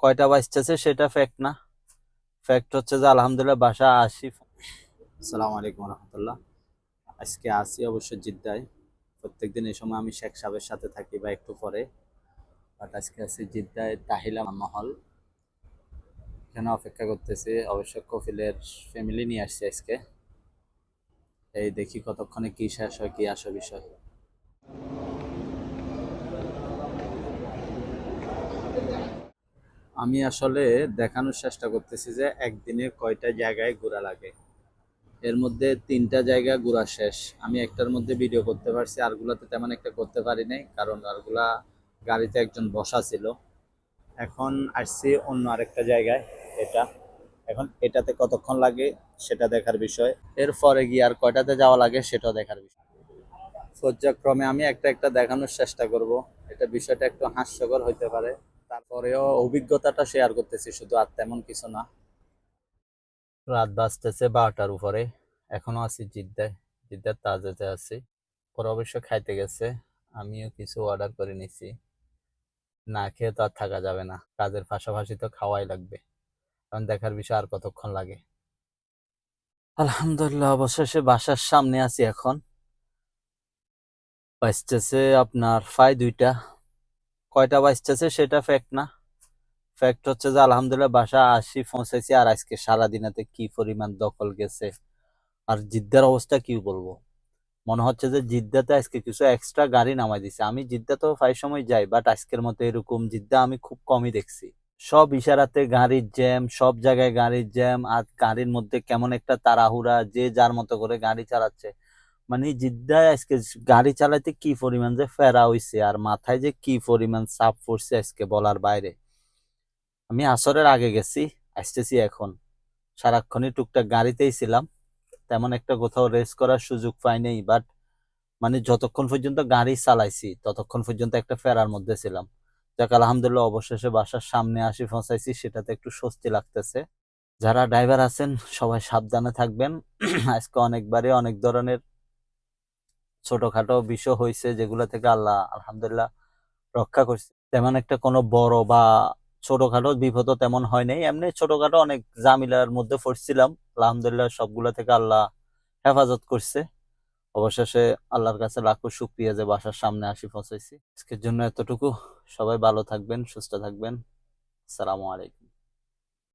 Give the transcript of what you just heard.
কয়টা বাজতেছে সেটা ফ্যাক্ট না। ফ্যাক্ট হচ্ছে যে আলহামদুলিল্লাহ বাসা আসি। আসসালামু আলাইকুম রহমতুল্লাহ। আজকে আসি অবশ্য জিদ্দায়। প্রত্যেকদিন এই সময় আমি শেখ সাহেবের সাথে থাকি বা একটু পরে, বাট আজকে আছি জিদ্দায় তাহিলা মহল। এখানে অপেক্ষা করতেছি, অবশ্য কফিলের ফ্যামিলি নিয়ে আসছি আজকে। এই দেখি কতক্ষণে কি শেষ হয়, কি আসে বিষয়। আমি আসলে দেখানোর চেষ্টা করতেছি যে একদিনে কয়টা জায়গায় ঘোরা লাগে। এর মধ্যে 3টা জায়গা ঘোরা শেষ। আমি একটার মধ্যে ভিডিও করতে পারছি, আরগুলাতে তেমন একটা করতে পারি নাই, কারণ আরগুলা গাড়িতে একজন বসা ছিল। এখন আসছি অন্য আরেকটা জায়গায়। এটা এখন এটাতে কতক্ষণ লাগে সেটা দেখার বিষয়। এরপরে গিয়ে আর কয়টাতে যাওয়া লাগে সেটাও দেখার বিষয়। পর্যায়ক্রমে আমি একটা একটা দেখানোর চেষ্টা করব। এটা বিষয়টা একটু হাস্যকর হইতে পারে, তারপরেও অভিজ্ঞতাটা শেয়ার করতেছি শুধু, আর তেমন কিছু না। রাত বাজতেছে 12টার উপরে। এখনো আছি জিদ্দায়, জিদ্দার তাজেতে আছি। পরে অবশ্য খাইতে গেছে, আমিও কিছু অর্ডার করে নিছি। না খেয়ে তো আর থাকা যাবে না, কাজের পাশাপাশি তো খাওয়াই লাগবে। কারণ দেখার বিষয় আর কতক্ষণ লাগে। আলহামদুলিল্লাহ অবশেষে বাসার সামনে আছি এখন। বাজতেছে আপনার প্রায় 2টা। কয়টা বাজতেছে সেটা ফ্যাক্ট না। ফ্যাক্ট হচ্ছে যে আলহামদুলিল্লাহ বাসা আসি পৌঁছেছি। আর আজকে সারাদিনেতে কি পরিমাণ দখল গেছে, আর জিদ্দার অবস্থা কি বলবো। মনে হচ্ছে যে জিদ্দাতে আজকে কিছু এক্সট্রা গাড়ি নামাই দিছে। আমি জিদ্দা তো প্রায় সময় যাই, বাট আজকের মতো এরকম জিদ্দা আমি খুব কমই দেখছি। সব ইশারাতে গাড়ির জ্যাম, সব জায়গায় গাড়ির জ্যাম, আর গাড়ির মধ্যে কেমন একটা তাড়াহুড়া, যে যার মতো করে গাড়ি চালাচ্ছে। মানে জিদ্দায় আজকে গাড়ি চালাতে কি পরিমাণ যে ফেরা হইছে, আর মাথায় যে কি পরিমাণ চাপ পড়ছে আজকে বলার বাইরে। আমি আসরের আগে গেছি, আসতেছি এখন। সারাক্ষণই টুকটাক গাড়িতেই ছিলাম, তেমন একটা কোথাও রেস্ট করার সুযোগ পাই নাই। বাট মানে যতক্ষণ পর্যন্ত গাড়ি চালাইছি ততক্ষণ পর্যন্ত একটা ফেরার মধ্যে ছিলাম। যাক আলহামদুলিল্লাহ অবশেষে বাসার সামনে আসি পৌঁছাইছি, সেটাতে একটু স্বস্তি লাগতেছে। যারা ড্রাইভার আছেন সবাই সাবধানে থাকবেন। আজকে অনেকবারই অনেক ধরনের ছোটখাটো বিষয় হয়েছে, যেগুলো থেকে আল্লাহ আলহামদুলিল্লাহ রক্ষা করছে। তেমন একটা কোনো বড় বা ছোটখাটো বিপদ তেমন হয় নাই, এমনি ছোটখাটো অনেক ঝামেলার মধ্যে পড়ছিলাম। আলহামদুলিল্লাহ সবগুলো থেকে আল্লাহ হেফাজত করছে। অবশেষে আল্লাহর কাছে লাখো শুক্রিয়া যে বাসার সামনে আসি পৌঁছাইছি। আজকের জন্য এতটুকু। সবাই ভালো থাকবেন, সুস্থ থাকবেন। আসসালামু আলাইকুম।